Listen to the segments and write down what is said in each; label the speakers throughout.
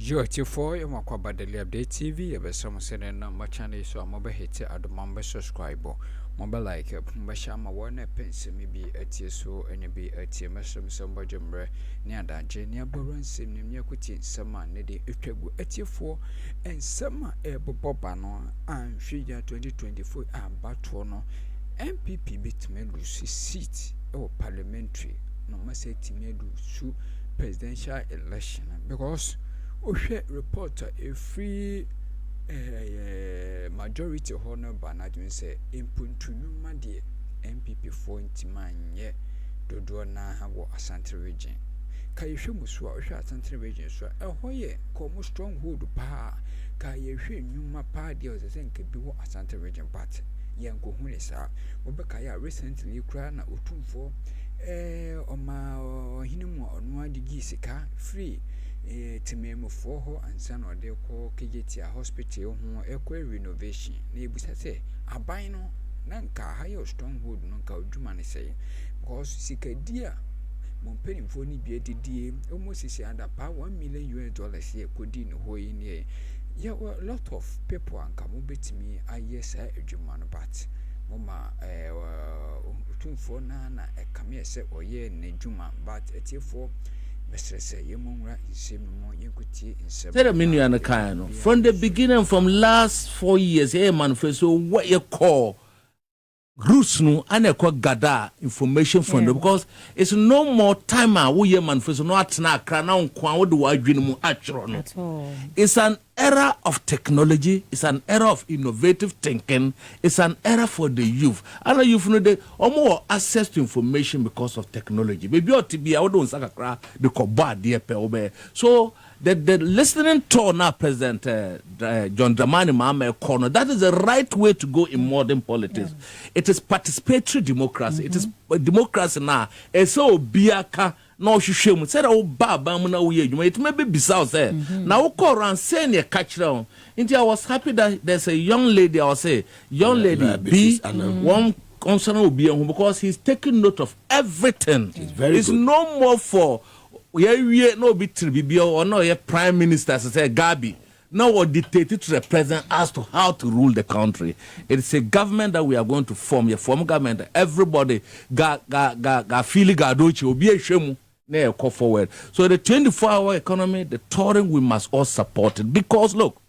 Speaker 1: Yo, T4, you want about the Likee TV, but some say my channel so I'm over here at the member subscribe, mobile like, Bashama one pence, maybe a tear so, and be a tear, some bajumbre, near that Jania Boran, sim, near Kutin, summer, needy, a tear 4, and summer air popano, and 2024, and Batono, NPP bit me lose seat or parliamentary, no must say to presidential election because. Oshe reporter a free majority honor banadwin say impuntu numa de NPP for intiman ye dodo na ha wo Ashanti region ka yehwe muso a ohwe Ashanti region so ehoye ko mu stronghold pa ka yehwe numa pa de o se nke bi wo Ashanti region but ye nko hu ne sa wo be ka ya recently kra na otumfo oma hinimu onu adigi sika free timemu for ho ansa no de ko kejeti hospital ho ekwa renovation na ebusa se aban no na nka higher stronghold no nka odwuma ne sei because sikadia mo penimfo ni bia didie almost say under $1 million here kodi no ho yi ne yeah a lot of people anka mo betimi ayesa adwuma no but mama otumfo na ekame se oye ne dwuma but etiefo
Speaker 2: from the beginning, from last 4 years, manifesto what you call groups no and I call gather information from them because it's no more time we manifesto no atna krana nkwa wo de wa adwene mu atro no. It's an era of technology, it's an era of innovative thinking, it's an era for the youth. And the youth know they more access to information because of technology. Maybe ought to be I don't sakra the bad dear pe. So the listening to now President John Dramani Mahama corner, that is the right way to go in modern politics. It is participatory democracy. It is democracy now. It's so biaka no shushem said oh baba mu na wo ye adwuma it may be bizarre say na wo call ran say ne catch down into I was happy that there's a young lady I was say young lady B one concern will be because he's taking note of everything. It's no more for we no be tribibio or no ye prime minister say Gabi now what dictated to the president as to how to rule the country. It is a government that we are going to form. A form government. Everybody ga feeling gadochi obi ehwemu na call forward. So the 24-hour economy, the touring, we must all support it because look,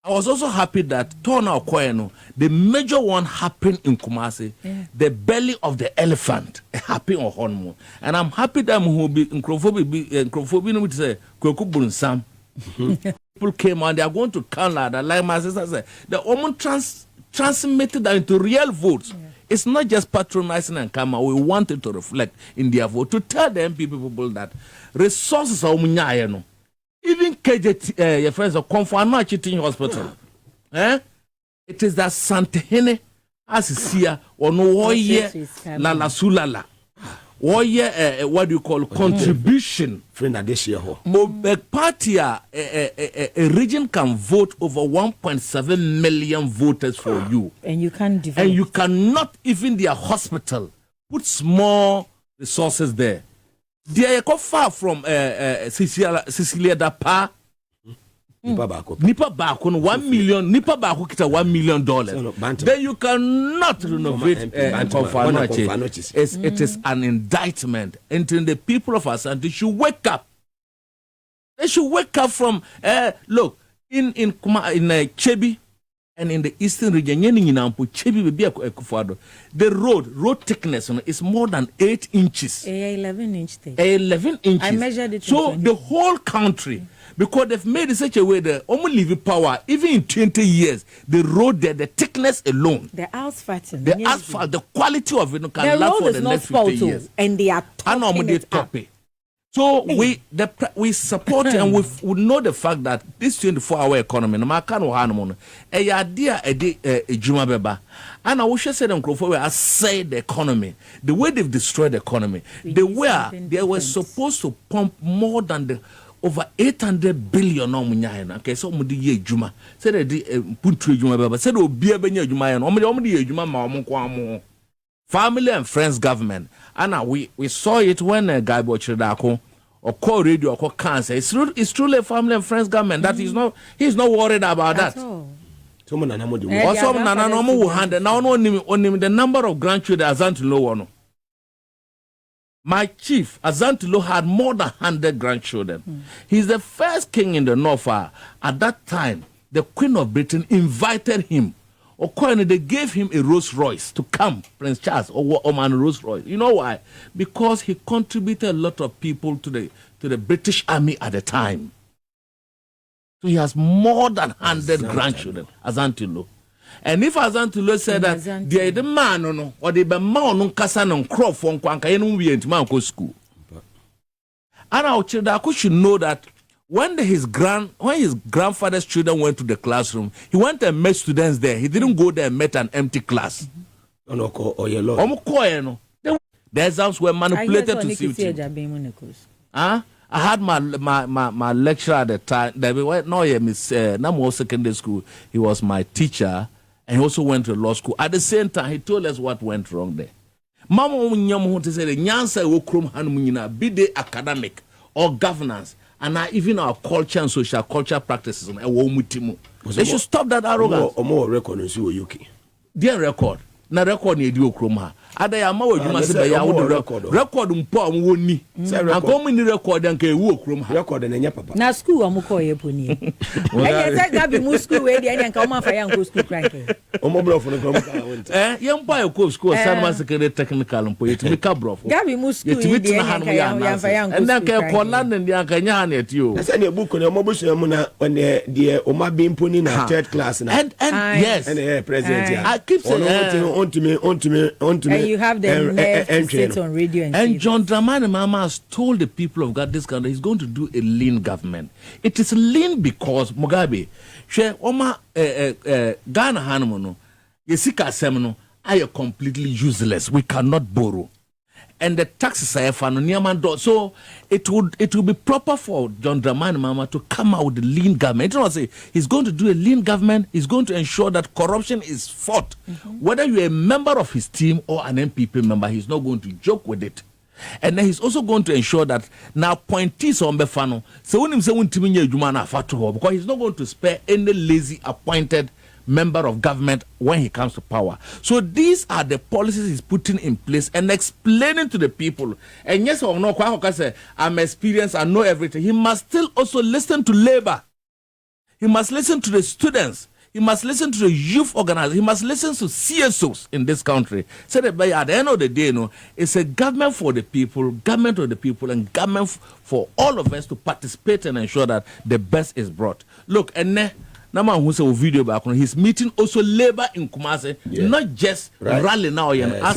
Speaker 2: I was also happy that Tona Okoyeno, the major one happened in Kumasi, the belly of the elephant happened on Honmo, and I'm happy that who be in Crophobi would say Kokubun Sam. People came on, they are going to Canada, like my sister said. The woman transmitted that into real votes. It's not just patronizing and karma. We want it to reflect in their vote to tell the NPP people that resources are no. Even KJT, your friends are Comfort Teaching Hospital. It is that Santehene as is here or no year la sulala. What do you call contribution?
Speaker 3: Friend this year,
Speaker 2: party a region can vote over 1.7 million voters for you,
Speaker 4: and you can't develop.
Speaker 2: And you cannot even their hospital put small resources there. They are far from Cecilia Dapa. Nipa Bako, 1 million. Nipa Bako kita $1 million. Then you cannot renovate it is an indictment. And the people of Ashanti should wake up. They should wake up from look in Chebi and in the eastern region. The road thickness is more than 8 inches.
Speaker 4: 11 inches.
Speaker 2: 11 inches.
Speaker 4: I measured it.
Speaker 2: So the whole country. Because they've made it such a way that only living power, even in 20 years, the road there, the thickness alone.
Speaker 4: The asphalt,
Speaker 2: the quality of it can last for the next 50 years.
Speaker 4: And they are topping it up.
Speaker 2: So we support and we know the fact that this 24-hour economy, no matter what, and I wish I said I said the economy, the way they've destroyed the economy, they were supposed to pump more than over 800 billion okay, so mudi ye juma said put juma baba said obi abenya juma ya no omde juma ma omko family and friends government and we saw it when guy bochredako or call radio or call cancer. It's truly a family and friends government. That he's not worried about that.
Speaker 3: Someone another
Speaker 2: Also, Nana no more hand now only the number of grandchildren Azantulo one. My chief Azantulo had more than 100 grandchildren. He's the first king in the north. At that time, the Queen of Britain invited him. Or they gave him a Rolls Royce to come, Prince Charles or man Rolls Royce. You know why? Because he contributed a lot of people to the British Army at the time. So he has more than 100 grandchildren, Azantulo. And if Azantulo said that they're the man or the man on Kassan on crop from Quanka, we ain't man go school. And our children should know that when his grandfather's children went to the classroom, he went and met students there. He didn't go there and met an empty class. The exams were manipulated to suit him. I had my lecturer at the time. Namo secondary school. He was my teacher, and he also went to law school. At the same time, he told us what went wrong there. Mama Unyamu said, "Nyansa wokrum hanumunyina be the academic or governance, and even our culture and social culture practices." They should stop that arrogance.
Speaker 3: Or more record in UK.
Speaker 2: Their record. Na record ni edi okroma ada ya ma wadwuma se be ya wo record mpo amwoni anko ni record anka ewu okroma
Speaker 3: record na nya papa
Speaker 4: na school amuko ye poni e say gabi mu school we dey anka o ma fa ya nko school crank
Speaker 3: o mo bro for no come
Speaker 2: ye mpa ya ko school Sanma secondary technical mpo ye timi ka bro
Speaker 4: gabi mu school ye dey anka ya fa ya nko
Speaker 2: and anka ko London dey anka nya ha na etio
Speaker 3: say na book no mo bo so mu na on the o ma be mponi na third class na
Speaker 2: and yes
Speaker 3: and president
Speaker 2: I keep saying
Speaker 3: on to me.
Speaker 4: And you have the nerve to sit on radio
Speaker 2: and John Dramani Mahama has told the people of God this country he's going to do a lean government. It is lean because Mugabe, Ghana Hanumono, Yesika Semino, are completely useless. We cannot borrow. And the taxes are fun. So it would be proper for John Dramani Mahama to come out with a lean government. You know, say he's going to do a lean government. He's going to ensure that corruption is fought. Whether you're a member of his team or an NPP member, he's not going to joke with it. And then he's also going to ensure that now appointees on Befano, so when him say because he's not going to spare any lazy appointed member of government when he comes to power. So these are the policies he's putting in place and explaining to the people. And yes or no, I'm experienced, I know everything. He must still also listen to labor. He must listen to the students. He must listen to the youth organizers. He must listen to CSOs in this country. So that by at the end of the day, it's a government for the people, government of the people, and government for all of us to participate and ensure that the best is brought. Look, and Nama who say video back on his meeting also labor in Kumasi, not just rally now and I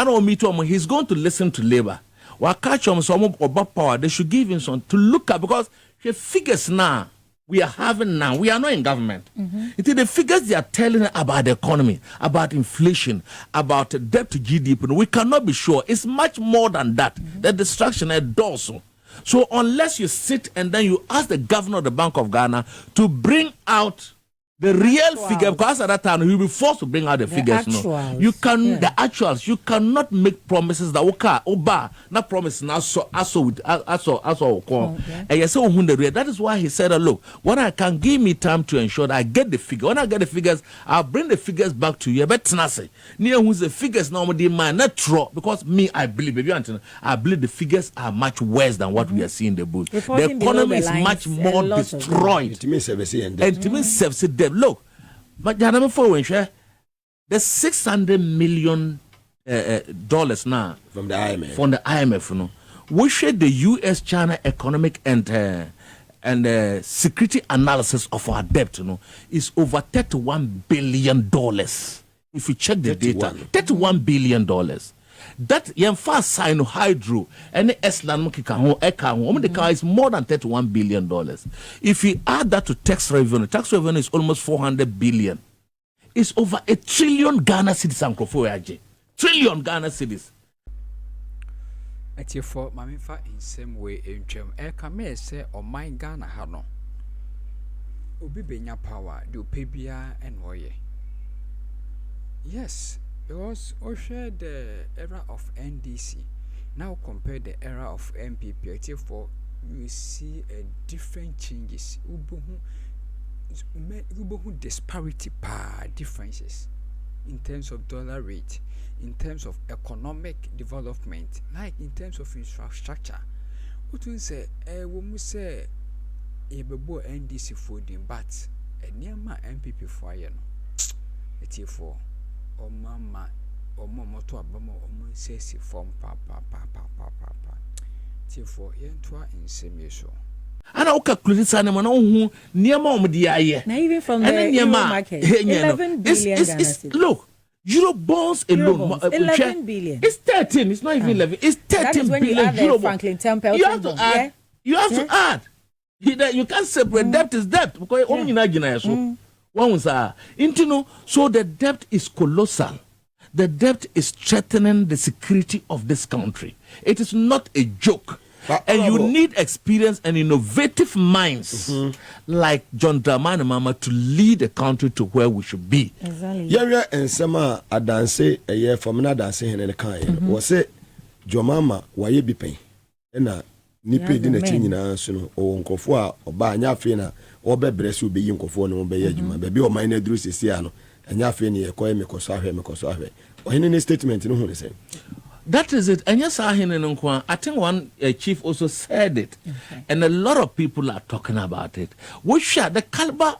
Speaker 2: don't meet him. He's going to listen to labor. What catch him some about power? They should give him some to look at because the figures now we are having now, we are not in government. It is the figures they are telling about the economy, about inflation, about debt to GDP. We cannot be sure. It's much more than that. The destruction is also. So unless you sit and then you ask the governor of the Bank of Ghana to bring out the real figure, because at that time you'll be forced to bring out the figures. You can the actuals. You cannot make promises that not promise now so and that is why he said, look, when I can give me time to ensure that I get the figure. When I get the figures, I'll bring the figures back to you. But near who's the figures now not true because me I believe the figures are much worse than what we are seeing in the booth. The economy is much more destroyed. And to me, look, but the $600 million dollars now
Speaker 3: from the IMF.
Speaker 2: From the IMF, we share the U.S.-China economic and security analysis of our debt. Is over $31 billion. If you check the data, $31 billion. That fast sign hydro and Eslan is more than $31 billion. If you add that to tax revenue is almost $400 billion. It's over $1 trillion Ghana cedis. Trillion Ghana cedis.
Speaker 1: At your for Mamifa in same way in Chem Ekame say or my Ghana Hano. Ubi benya power do pebia and oye. Yes. Because we share the era of NDC. Now compare the era of NPP, therefore you see a different changes. Ubohu disparity differences in terms of dollar rate, in terms of economic development, like in terms of infrastructure. What we say, we say, Ebebo NDC for the but a near my NPP for you know. Therefore, or mama or moto abama or says form papa. Therefore, yentua in semi so.
Speaker 2: And I'll calculate animal who near mom the aye.
Speaker 4: Now, even from the Euro market, 11 billion.
Speaker 2: Look, Euro bonds alone,
Speaker 4: 11 billion.
Speaker 2: It's 13. It's not even 11. It's 13 billion Euro bonds.
Speaker 4: You have to
Speaker 2: add. You have to add. You can't separate. Debt is debt because only Nigeria so one was so the debt is colossal. The debt is threatening the security of this country. It is not a joke. And you need experience and innovative minds like John Dramani Mahama to lead the country to where we should be.
Speaker 3: Exactly. Yeah, and some adanse a year from another dancing in the kind was it Jomama, why you be paying? And nipe di na chinyina so no o nkofo a oba anya afi na obe brese obeyi nkofo no be yadwuma be bi o man na duru sesi ano anya afi ne yekoye mekoso ahwe ohene ne statement no hu ne say
Speaker 2: that is it. And yes, I think one chief also said it, and a lot of people are talking about it. We share the caliber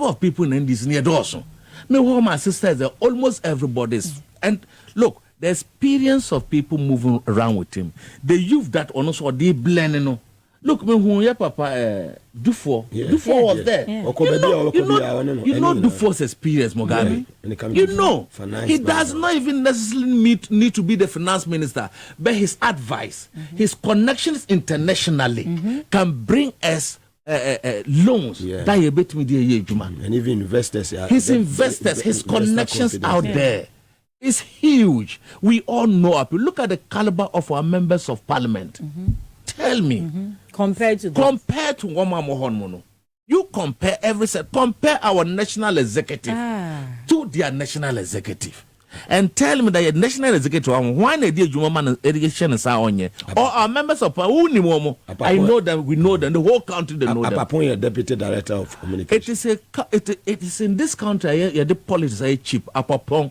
Speaker 2: of people in this near also. No, my sisters are almost everybody's. And look, the experience of people moving around with him, the youth that also they blend, you know. Look, me who your papa Dufour was there. You know Dufour's experience, Mugabe. You know, he does not even necessarily need to be the finance minister, but his advice, his connections internationally can bring us loans that you bet me
Speaker 3: and even investors.
Speaker 2: His connections out there is huge. We all know. Look at the caliber of our members of parliament. Tell me,
Speaker 4: compared to
Speaker 2: Wama Mohon, you compare compare our national executive to their national executive, and tell me that your national executive one day Juma education is on or our members of I know them, we know them, the whole country they know them.
Speaker 3: Appoint your deputy director of communication.
Speaker 2: It is in this country the politics are cheap. Apapong,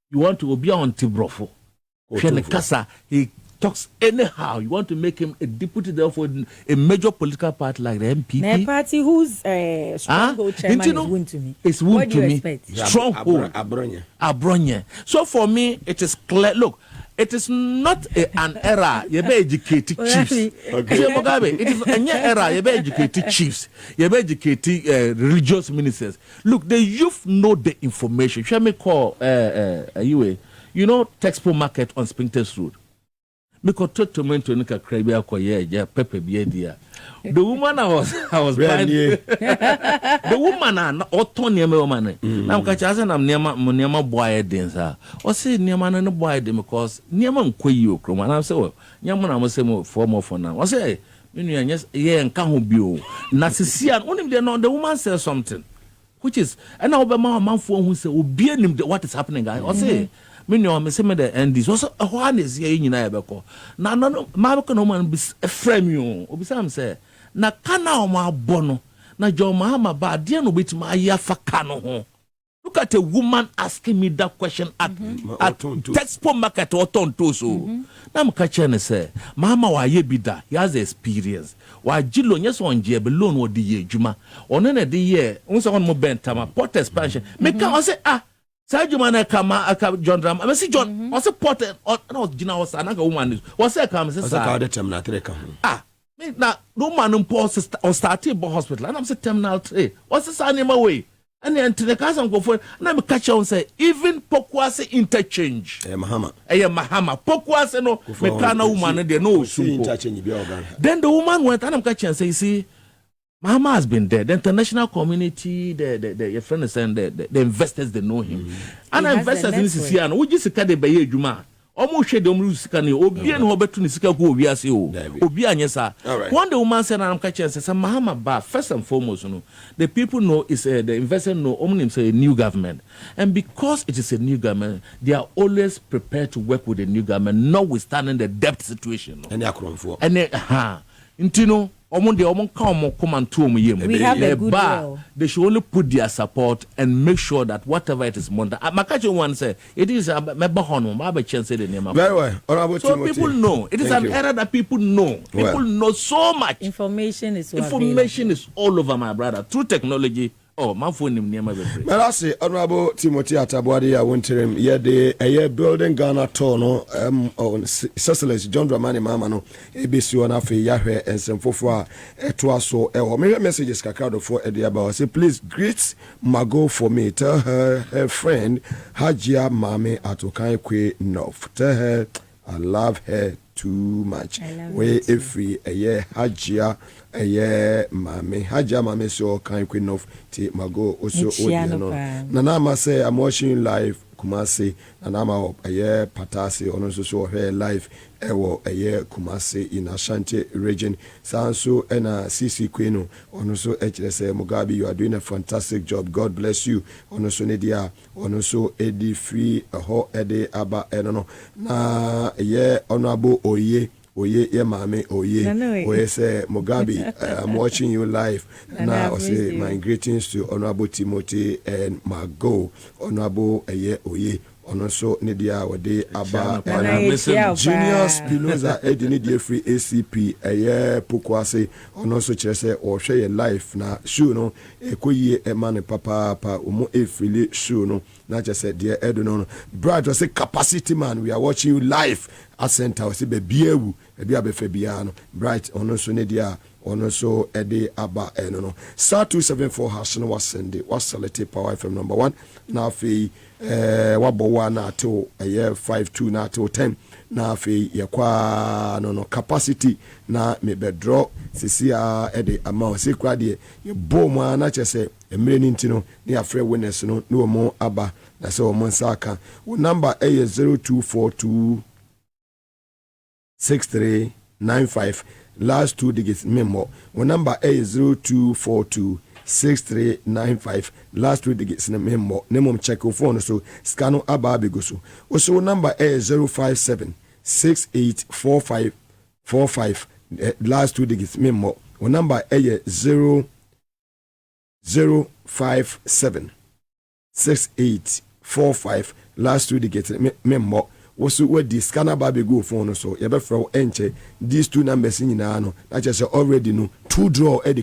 Speaker 2: you want to be on Tibrofo. He talks anyhow. You want to make him a deputy there for a major political party like the NPP.
Speaker 4: My party whose stronghold chairman is wound to me.
Speaker 2: It's wound to me. Stronghold. Abronye. So for me, it is clear. Look, it is not an era. You be educated chiefs. It is an era. You be educated chiefs. You be educated religious ministers. Look, the youth know the information. Shall me call you know textbook market on Spintex Road. Because tomato nika krabia koye pepper bedia. The woman I was buying the woman autonomy woman. Now kachaza na niama boy densa. O say niama no boy dem because niama nkwayi Akroma. Na say well niama na mo say mo for now. O say me nua yes ye nka ho bio. Na sisia onim de no the woman says something which is and now be manfo hu say obi anim what is happening guys. O say me no me say me the endis also one is here nyina yebeko na no ma be no man be frame you obi say am say na kana o ma bono na John Mahama ba de no betima ayafa ka no ho. Look at a woman asking me that question at textbook market or tonto so na me ka che ne say Mahama wa ye bi da he has experience wa jilo nyes on je be loan wo de ye adwuma ono na de ye unse on mo bentama port expansion me ka o say Sajumana kama John Dram. I see John. Was a porter or no Gina was another woman. Was a come? Me na no man or started hospital. And I'm saying terminal 3. What's this animal way? And then to the cousin go for. And I'm catch on say even Pokwase interchange.
Speaker 3: Mahama.
Speaker 2: Mahama. Pokwase no. Me kana woman there no
Speaker 3: interchange.
Speaker 2: Then the woman went and I'm catching and say, see. Mahama has been there. The international community, your friends and the investors, they know him. And investors in Sicilian, we just can't be a Juma. almost shade them lose sika ni obi en ho betu ni sika ko obi ase o obi anyesa one the woman said I'm catching say Mahama ba first and foremost no the people know is the investors know omnim say a new government, and because it is a new government they are always prepared to work with the new government notwithstanding the debt situation no.
Speaker 3: And Akroma
Speaker 2: and intino we have a good will. They should only put their support and make sure that whatever it is money. Makachi one say it is a chance the name.
Speaker 3: Very well.
Speaker 2: So people know. It is an era that people know. People know so much.
Speaker 4: Information is
Speaker 2: all over, my brother. Through technology. Oh, my phone name never be.
Speaker 3: But I say, Honorable Timothy Atabwadi, I went to him. Yeah, the building Ghana tour no on Cecil's John Dramani Mama no ABC on Afi Yahweh and some for to us so. My messages kakado for Eddie about. Say please greet Mago for me. Tell her friend Hajia Mame Atokai Kwe North. Tell her I love her too much. We if we Hajia. Hajia mame so kind queen of ti mago also no. Nanama say I'm watching live Kumasi nanama patasi ono so her live ewo Kumasi in Ashanti region sanso ena CC Queen ono so say Mugabe you are doing a fantastic job, God bless you ono so nedia ono so edi free ho ede aba eno na honorable oye mame oye say Mugabe I'm watching you live now. I say my greetings to Honorable Timothy and Mago Honorable oye ono so nedia wode aba Junior Spinoza edini die free ACP Pokwase ono so kire say o hwe ye life na show no ekoyie emane papa omo efili show no na just say dear edo brad was say capacity man we are watching you live at center say be biewu e bia be fa bia no bright ono so nedia ono so ede aba no star 274 hash no was select power FM number 1 na fi wabo na to 52 na to 10 na fi yakwa no capacity na me bedro sisia ede amount se kwa de bom na chese emre ni ntino ni afre winners no no mo aba na se o mo nsaka wo number 0242 6395 last 2 digits memo. One number is 0242 6395 last 2 digits memo. Name check your phone so scan ababe go so. Also number is 057 684545 last 2 digits memo. One number is 057 6845 last 2 digits memo. Also where the scanner baby go phone so you better enche these two numbers in no na just already no two draw the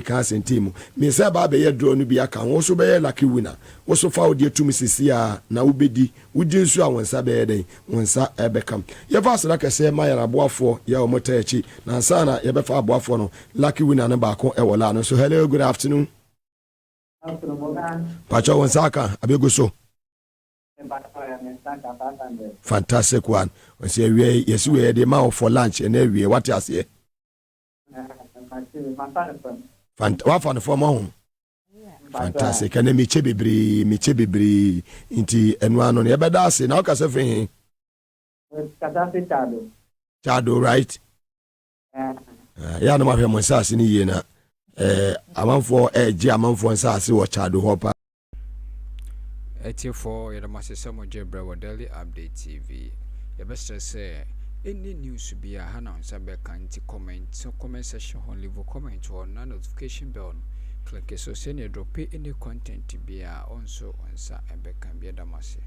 Speaker 3: can team me say baby draw no be aka also be lucky winner also foul the two misses here na ubedi wudi nso a wonsa be den wonsa ebekam you pass like say my aboafo ya omota echi na nsa na you befa aboafo no lucky winner na ba ko ewola no so hello good afternoon pacho wonsa aka abego so fantastic one. We say we yes we the mouth for lunch and every what you say. What for the former home? Fantastic. And me chebibri inti enwa no e beda say na o ka say fin. Chado right? Ya no ma hwe mo sase ni ye na amanfo gi amanfo sase wo chado hopa.
Speaker 1: 84 Yadamasemo Jebrewa Daily Update TV. Your best say any news be a hand on Sabekanti comment section on leave a comment or notification bell. Click so send drop any content to be also on Sa and Beckham Yadamasi.